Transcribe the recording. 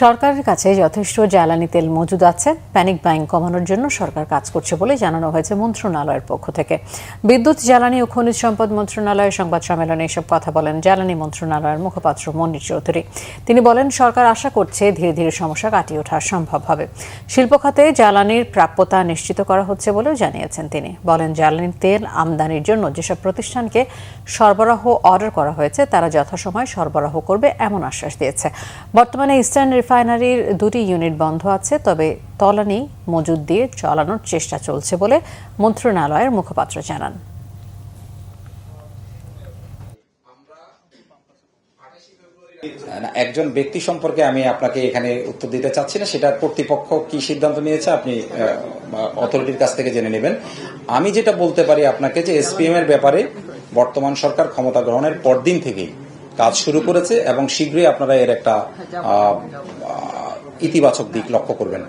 সরকারের কাছে যথেষ্ট জ্বালানি তেল মজুদ আছে। প্যানিক বাইং কমানোর জন্য সরকার কাজ করছে বলে জানানো হয়েছে মন্ত্রণালয়ের পক্ষ থেকে। বিদ্যুৎ, জ্বালানি ও খনিজ সম্পদ মন্ত্রণালয়ের সংবাদ সম্মেলনে এসব কথা বলেন জ্বালানি মন্ত্রণালয়ের মুখপাত্র মনির চৌধুরী। তিনি বলেন, সরকার আশা করছে ধীরে ধীরে সমস্যা কাটিয়ে ওঠা সম্ভব হবে। শিল্প খাতে জ্বালানির প্রাপ্যতা নিশ্চিত করা হচ্ছে বলেও জানিয়েছেন তিনি। বলেন, জ্বালানির তেল আমদানির জন্য যেসব প্রতিষ্ঠানকে সরবরাহ অর্ডার করা হয়েছে তারা যথাসময়ে সরবরাহ করবে এমন আশ্বাস দিয়েছে। বর্তমানে ইস্টার্ন রিফাইনারির 2টি ইউনিট বন্ধ আছে, তবে তলানি মজুদ দিয়ে চালানোর চেষ্টা চলছে বলে মন্ত্রণালয়ের মুখপাত্র জানান। একজন ব্যক্তি সম্পর্কে আমি আপনাকে এখানে উত্তর দিতে চাচ্ছি না, সেটা কর্তৃপক্ষ কি সিদ্ধান্ত নিয়েছে আপনি অথরিটির কাছ থেকে জেনে নেবেন। আমি যেটা বলতে পারি আপনাকে যে এসপিএম এর ব্যাপারে বর্তমান সরকার ক্ষমতা গ্রহণের পরদিন থেকেই কাজ শুরু করেছে এবং শীঘ্রই আপনারা এর একটা ইতিবাচক দিক লক্ষ্য করবেন।